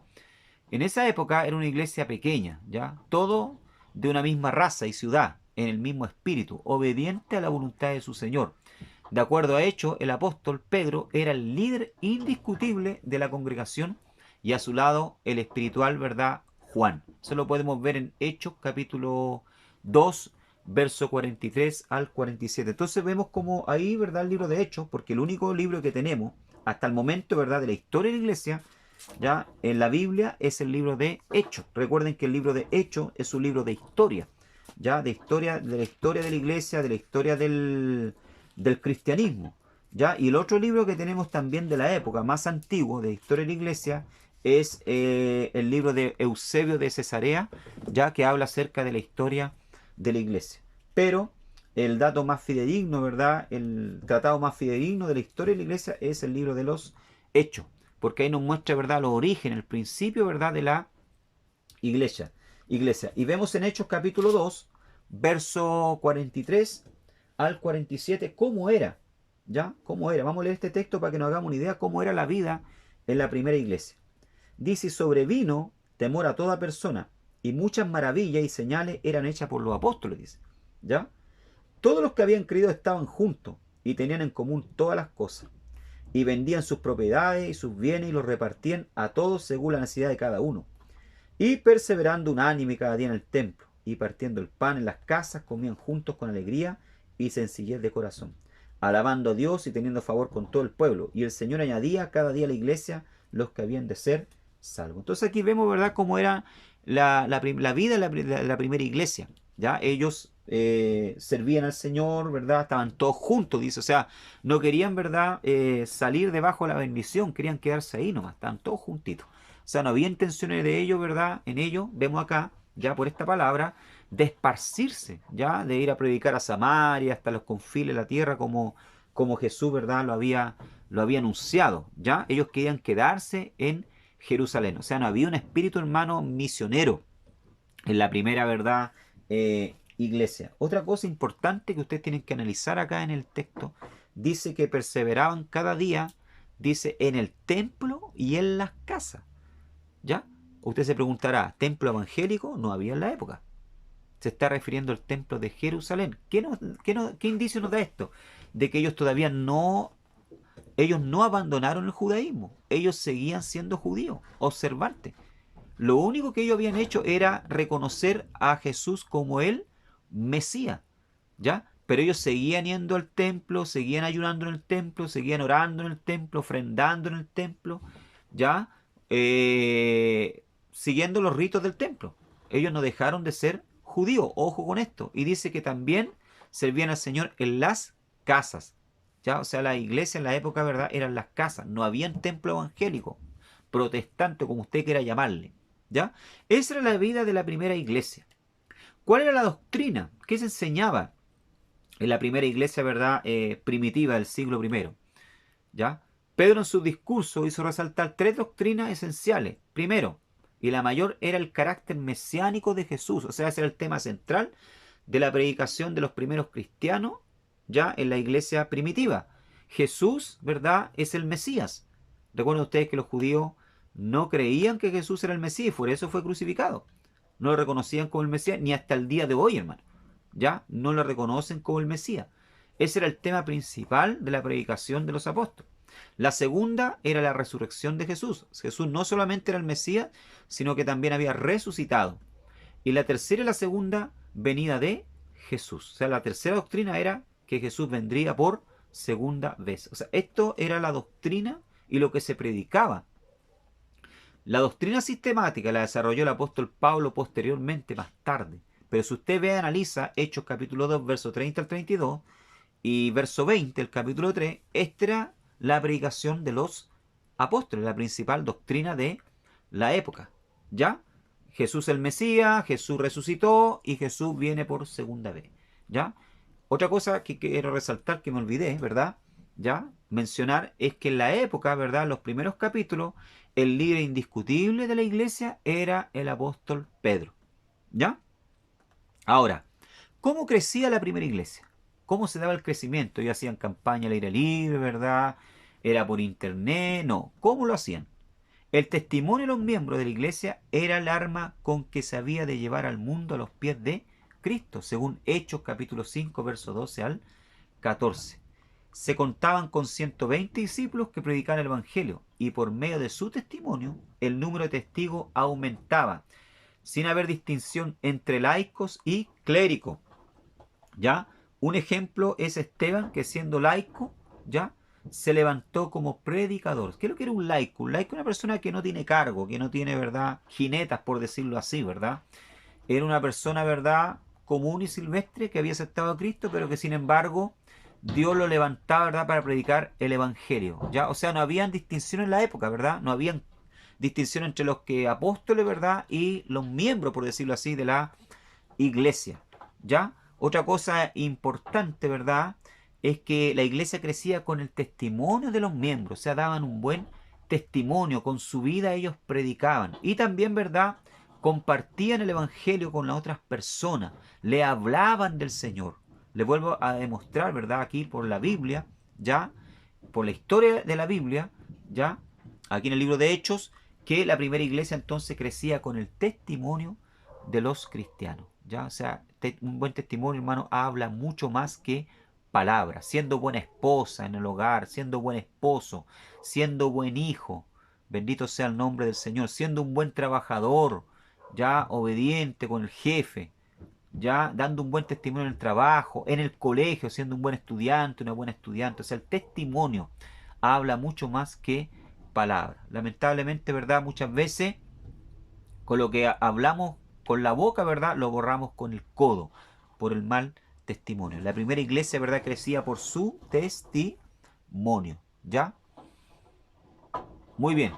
Speaker 1: En esa época era una iglesia pequeña, ¿ya? Todo de una misma raza y ciudad, en el mismo espíritu, obediente a la voluntad de su Señor. De acuerdo a Hechos, el apóstol Pedro era el líder indiscutible de la congregación y a su lado el espiritual, ¿verdad?, Juan. Eso lo podemos ver en Hechos capítulo 2, verso 43 al 47. Entonces vemos como ahí, ¿verdad?, el libro de Hechos, porque el único libro que tenemos hasta el momento, ¿verdad?, de la historia de la iglesia, ya en la Biblia, es el libro de Hechos. Recuerden que el libro de Hechos es un libro de historia, ya de historia, de la historia de la iglesia, de la historia del cristianismo, ¿ya? Y el otro libro que tenemos también de la época más antiguo de historia de la iglesia es el libro de Eusebio de Cesarea, ya que habla acerca de la historia de la iglesia. Pero el dato más fidedigno, ¿verdad?, el tratado más fidedigno de la historia de la iglesia es el libro de los Hechos, porque ahí nos muestra, ¿verdad?, los orígenes, el principio, ¿verdad?, de la iglesia. Y vemos en Hechos capítulo 2, verso 43 al 47, cómo era, ¿ya? ¿Cómo era? Vamos a leer este texto para que nos hagamos una idea cómo era la vida en la primera iglesia. Dice, sobrevino temor a toda persona, y muchas maravillas y señales eran hechas por los apóstoles, dice, ¿ya? Todos los que habían creído estaban juntos y tenían en común todas las cosas, y vendían sus propiedades y sus bienes y los repartían a todos según la necesidad de cada uno. Y perseverando unánime cada día en el templo, y partiendo el pan en las casas, comían juntos con alegría y sencillez de corazón, alabando a Dios y teniendo favor con todo el pueblo. Y el Señor añadía cada día a la iglesia los que habían de ser salvos. Entonces aquí vemos, ¿verdad?, cómo era la vida de la primera iglesia. ¿Ya? Ellos servían al Señor, ¿verdad? Estaban todos juntos, dice. O sea, no querían, ¿verdad?, salir debajo de la bendición, querían quedarse ahí nomás, estaban todos juntitos. O sea, no había intenciones de ellos, ¿verdad? En ellos, vemos acá, ya por esta palabra, de esparcirse, ya, de ir a predicar a Samaria, hasta los confines de la tierra, como Jesús, ¿verdad?, lo había anunciado, ya. Ellos querían quedarse en Jerusalén. O sea, no había un espíritu, hermano, misionero en la primera, ¿verdad?, iglesia. Otra cosa importante que ustedes tienen que analizar acá en el texto, dice que perseveraban cada día dice en el templo y en las casas. ¿Ya? Usted se preguntará, ¿templo evangélico? No había en la época. Se está refiriendo al templo de Jerusalén. ¿Qué indicio nos da esto? De que ellos no abandonaron el judaísmo. Ellos seguían siendo judíos, observantes. Lo único que ellos habían hecho era reconocer a Jesús como el Mesías, ¿ya? Pero ellos seguían yendo al templo, seguían ayunando en el templo, seguían orando en el templo, ofrendando en el templo, ¿ya? Siguiendo los ritos del templo. Ellos no dejaron de ser judíos, ojo con esto. Y dice que también servían al Señor en las casas, ¿ya? O sea, la iglesia en la época, ¿verdad? Eran las casas, no habían templo evangélico, protestante, como usted quiera llamarle, ¿ya? Esa era la vida de la primera iglesia. ¿Cuál era la doctrina? ¿Qué se enseñaba en la primera iglesia, verdad, primitiva del siglo primero? ¿Ya? Pedro en su discurso hizo resaltar tres doctrinas esenciales. Primero, y la mayor, era el carácter mesiánico de Jesús. O sea, ese era el tema central de la predicación de los primeros cristianos, ya en la iglesia primitiva. Jesús, ¿verdad?, es el Mesías. Recuerden ustedes que los judíos no creían que Jesús era el Mesías y por eso fue crucificado. No lo reconocían como el Mesías ni hasta el día de hoy, hermano. Ya no lo reconocen como el Mesías. Ese era el tema principal de la predicación de los apóstoles. La segunda era la resurrección de Jesús. Jesús no solamente era el Mesías, sino que también había resucitado. Y la tercera y la segunda venida de Jesús. O sea, la tercera doctrina era que Jesús vendría por segunda vez. O sea, esto era la doctrina y lo que se predicaba. La doctrina sistemática la desarrolló el apóstol Pablo posteriormente, más tarde. Pero si usted ve y analiza Hechos capítulo 2, verso 30 al 32 y verso 20, el capítulo 3, esta era la predicación de los apóstoles, la principal doctrina de la época. ¿Ya? Jesús el Mesías, Jesús resucitó y Jesús viene por segunda vez. ¿Ya? Otra cosa que quiero resaltar que me olvidé, ¿verdad? ¿Ya? Mencionar es que en la época, ¿verdad? Los primeros capítulos, el líder indiscutible de la iglesia era el apóstol Pedro. ¿Ya? Ahora, ¿cómo crecía la primera iglesia? ¿Cómo se daba el crecimiento? ¿Ellos hacían campaña al aire libre, verdad? ¿Era por internet? No. ¿Cómo lo hacían? El testimonio de los miembros de la iglesia era el arma con que se había de llevar al mundo a los pies de Cristo, según Hechos capítulo 5, verso 12 al 14. Se contaban con 120 discípulos que predicaban el Evangelio y por medio de su testimonio el número de testigos aumentaba, sin haber distinción entre laicos y clérigos. ¿Ya? Un ejemplo es Esteban, que siendo laico, ¿ya?, se levantó como predicador. ¿Qué es lo que era un laico? Un laico es una persona que no tiene cargo, que no tiene, ¿verdad?, jinetas, por decirlo así, ¿verdad? Era una persona, ¿verdad?, común y silvestre que había aceptado a Cristo, pero que sin embargo Dios lo levantaba, ¿verdad?, para predicar el Evangelio. ¿Ya? O sea, no habían distinción en la época, ¿verdad? No habían distinción entre los que apóstoles, ¿verdad?, y los miembros, por decirlo así, de la iglesia. ¿Ya? Otra cosa importante, ¿verdad?, es que la iglesia crecía con el testimonio de los miembros, o sea, daban un buen testimonio, con su vida ellos predicaban. Y también, ¿verdad?, compartían el evangelio con las otras personas, le hablaban del Señor. Le vuelvo a demostrar, ¿verdad?, aquí por la Biblia, ¿ya?, por la historia de la Biblia, ¿ya?, aquí en el libro de Hechos, que la primera iglesia entonces crecía con el testimonio de los cristianos. ¿Ya? O sea, un buen testimonio, hermano, habla mucho más que palabras. Siendo buena esposa en el hogar, siendo buen esposo, siendo buen hijo, bendito sea el nombre del Señor, siendo un buen trabajador, ya obediente con el jefe, ya dando un buen testimonio en el trabajo, en el colegio, siendo un buen estudiante, una buena estudiante. O sea, el testimonio habla mucho más que palabras. Lamentablemente, ¿verdad?, muchas veces con lo que hablamos con la boca, ¿verdad?, lo borramos con el codo, por el mal testimonio. La primera iglesia, ¿verdad?, crecía por su testimonio. ¿Ya? Muy bien.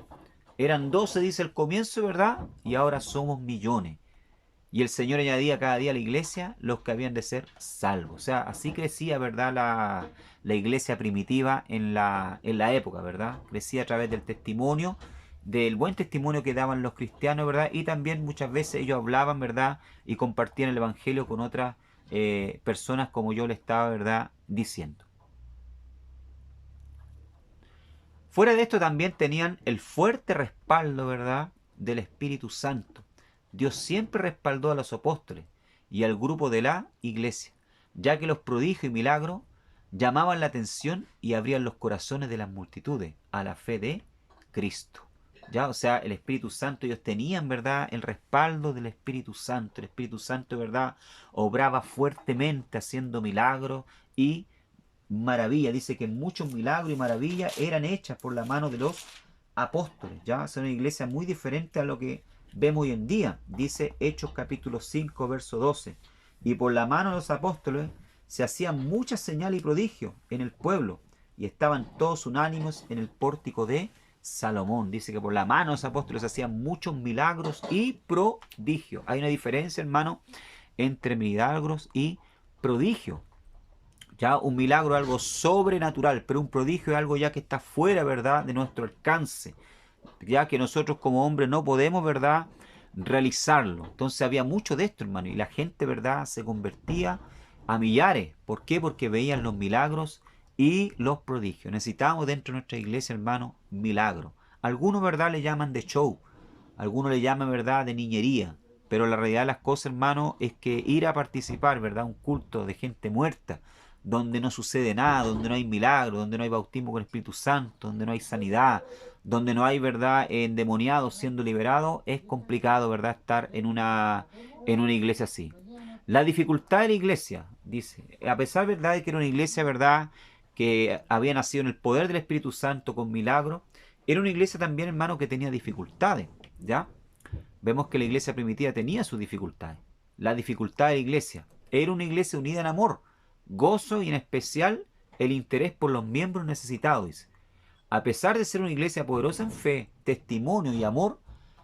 Speaker 1: Eran 12, dice el comienzo, ¿verdad? Y ahora somos millones. Y el Señor añadía cada día a la iglesia los que habían de ser salvos. O sea, así crecía, ¿verdad?, la iglesia primitiva en la época, ¿verdad? Crecía a través del testimonio, del buen testimonio que daban los cristianos, ¿verdad? Y también muchas veces ellos hablaban, ¿verdad?, y compartían el evangelio con otras personas, como yo le estaba, ¿verdad?, diciendo. Fuera de esto también tenían el fuerte respaldo, ¿verdad?, del Espíritu Santo. Dios siempre respaldó a los apóstoles y al grupo de la iglesia, ya que los prodigios y milagros llamaban la atención y abrían los corazones de las multitudes a la fe de Cristo. ¿Ya? O sea, el Espíritu Santo, ellos tenían, ¿verdad?, el respaldo del Espíritu Santo. El Espíritu Santo, ¿verdad?, obraba fuertemente haciendo milagros y maravilla. Dice que muchos milagros y maravillas eran hechas por la mano de los apóstoles. Ya es una iglesia muy diferente a lo que vemos hoy en día. Dice Hechos capítulo 5, verso 12. Y por la mano de los apóstoles se hacían muchas señales y prodigios en el pueblo, y estaban todos unánimes en el pórtico de Salomón. Dice que por la mano de los apóstoles se hacían muchos milagros y prodigios. Hay una diferencia, hermano, entre milagros y prodigios. Ya un milagro es algo sobrenatural, pero un prodigio es algo ya que está fuera, ¿verdad?, de nuestro alcance, ya que nosotros como hombres no podemos, ¿verdad?, realizarlo. Entonces había mucho de esto, hermano, y la gente, ¿verdad?, se convertía a millares. ¿Por qué? Porque veían los milagros y los prodigios. Necesitamos dentro de nuestra iglesia, hermano, milagros. Algunos, ¿verdad?, le llaman de show, algunos le llaman, ¿verdad?, de niñería, pero la realidad de las cosas, hermano, es que ir a participar, ¿verdad?, un culto de gente muerta, donde no sucede nada, donde no hay milagro, donde no hay bautismo con el Espíritu Santo, donde no hay sanidad, donde no hay, ¿verdad?, endemoniados siendo liberados, es complicado, ¿verdad?, estar en una iglesia así. La dificultad de la iglesia, dice, a pesar, ¿verdad?, de que era una iglesia, ¿verdad?, que había nacido en el poder del Espíritu Santo con milagros, era una iglesia también, hermano, que tenía dificultades, ¿ya? Vemos que la iglesia primitiva tenía sus dificultades. La dificultad de la iglesia era una iglesia unida en amor, gozo y en especial el interés por los miembros necesitados. Dice. A pesar de ser una iglesia poderosa en fe, testimonio y amor,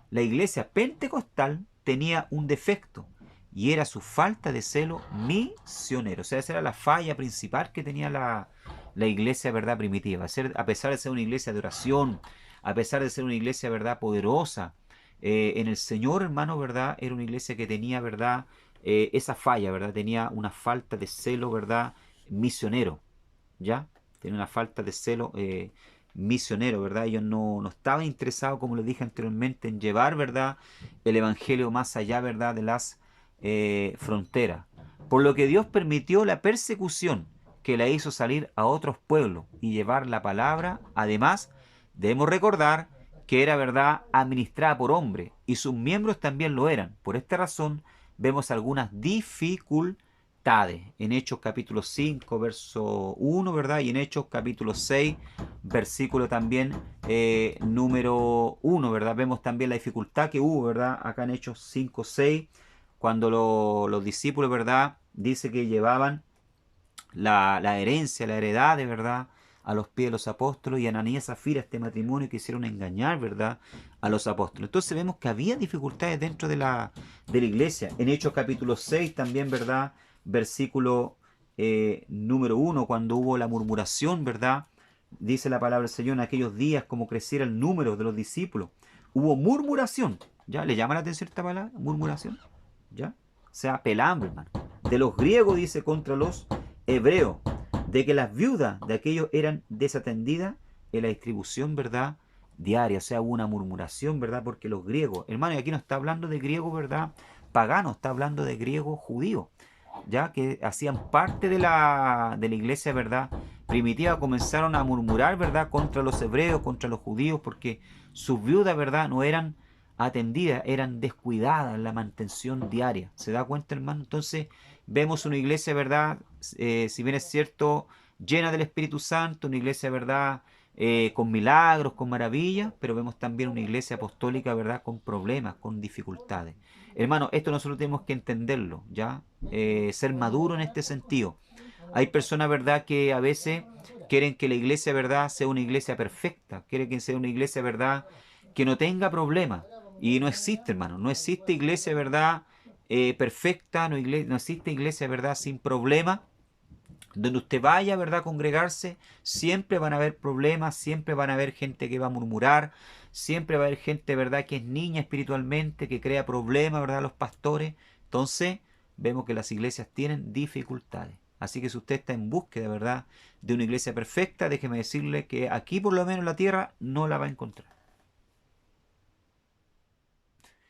Speaker 1: la iglesia pentecostal tenía un defecto y era su falta de celo misionero. O sea, esa era la falla principal que tenía la iglesia, ¿verdad?, primitiva. A pesar de ser una iglesia de oración, a pesar de ser una iglesia, ¿verdad?, poderosa, en el Señor, hermano, ¿verdad?, era una iglesia que tenía, ¿verdad?, esa falla, ¿verdad?, tenía una falta de celo, ¿verdad?, misionero, ¿ya? Tenía una falta de celo misionero, ¿verdad? Ellos no estaban interesados, como les dije anteriormente, en llevar, ¿verdad?, el evangelio más allá, ¿verdad?, de las fronteras. Por lo que Dios permitió la persecución que la hizo salir a otros pueblos y llevar la palabra. Además, debemos recordar que era, ¿verdad?, administrada por hombres y sus miembros también lo eran. Por esta razón, vemos algunas dificultades en Hechos capítulo 5, verso 1, ¿verdad? Y en Hechos capítulo 6, versículo también número 1, ¿verdad? Vemos también la dificultad que hubo, ¿verdad?, acá en Hechos 5, 6, cuando los discípulos, ¿verdad?, dice que llevaban la herencia, la heredad, de verdad, a los pies de los apóstoles, y Ananías y Zafira, este matrimonio, quisieron engañar, ¿verdad?, a los apóstoles. Entonces vemos que había dificultades dentro de la iglesia. En Hechos capítulo 6 también, ¿verdad?, versículo número 1, cuando hubo la murmuración, ¿verdad?, dice la palabra del Señor, en aquellos días, como creciera el número de los discípulos, hubo murmuración. ¿Ya? ¿Le llama la atención esta palabra? Murmuración. ¿Ya? O sea, pelambre, hermano. De los griegos, dice, contra los hebreos, de que las viudas de aquellos eran desatendidas en la distribución, ¿verdad?, diaria. O sea, hubo una murmuración, ¿verdad?, porque los griegos, hermano, y aquí no está hablando de griegos, ¿verdad?, paganos, está hablando de griegos judíos, ya que hacían parte de la iglesia, ¿verdad?, primitiva, comenzaron a murmurar, ¿verdad?, contra los hebreos, contra los judíos, porque sus viudas, ¿verdad?, no eran atendidas, eran descuidadas en la mantención diaria. ¿Se da cuenta, hermano? Entonces vemos una iglesia, ¿verdad?, si bien es cierto, llena del Espíritu Santo, una iglesia, ¿verdad?, con milagros, con maravillas, pero vemos también una iglesia apostólica, ¿verdad?, con problemas, con dificultades. Hermano, esto nosotros tenemos que entenderlo, ¿ya? Ser maduro en este sentido. Hay personas, ¿verdad?, que a veces quieren que la iglesia, ¿verdad?, sea una iglesia perfecta, quieren que sea una iglesia, ¿verdad?, que no tenga problemas. Y no existe, hermano, no existe iglesia, ¿verdad?, perfecta, no existe iglesia, ¿verdad?, sin problemas. Donde usted vaya, ¿verdad?, a congregarse, siempre van a haber problemas, siempre van a haber gente que va a murmurar, siempre va a haber gente, ¿verdad?, que es niña espiritualmente, que crea problemas, ¿verdad?, a los pastores. Entonces, vemos que las iglesias tienen dificultades. Así que si usted está en búsqueda, ¿verdad?, de una iglesia perfecta, déjeme decirle que aquí, por lo menos en la tierra, no la va a encontrar.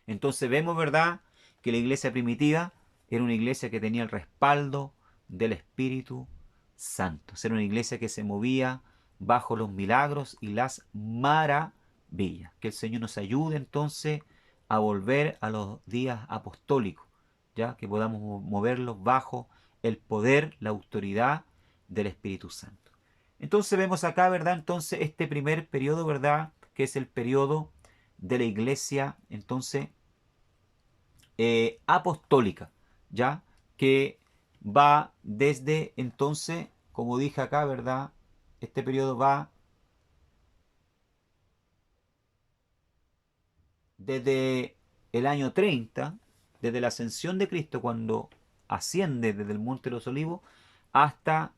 Speaker 1: Entonces vemos, ¿verdad?, que la iglesia primitiva era una iglesia que tenía el respaldo del Espíritu Santo. Era una iglesia que se movía bajo los milagros y las maravillas. Que el Señor nos ayude entonces a volver a los días apostólicos, ya que podamos moverlos bajo el poder, la autoridad del Espíritu Santo. Entonces vemos acá, ¿verdad?, entonces este primer periodo, ¿verdad?, que es el periodo de la iglesia, entonces, apostólica, ya que va desde entonces, como dije acá, ¿verdad? Este periodo va desde el año 30, desde la ascensión de Cristo, cuando asciende desde el Monte de los Olivos, hasta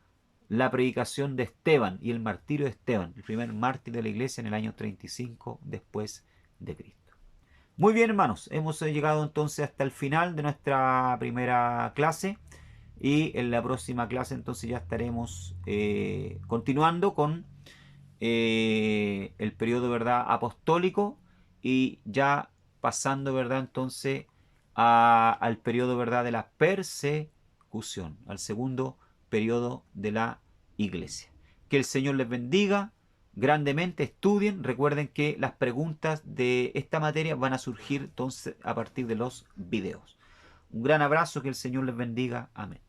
Speaker 1: la predicación de Esteban y el martirio de Esteban, el primer mártir de la iglesia en el año 35 después de Cristo. Muy bien, hermanos, hemos llegado entonces hasta el final de nuestra primera clase y en la próxima clase entonces ya estaremos continuando con el periodo, ¿verdad?, apostólico, y ya pasando, ¿verdad?, entonces al periodo, ¿verdad?, de la persecución, al segundo periodo de la iglesia. Que el Señor les bendiga grandemente, estudien, recuerden que las preguntas de esta materia van a surgir entonces a partir de los videos. Un gran abrazo, que el Señor les bendiga, amén.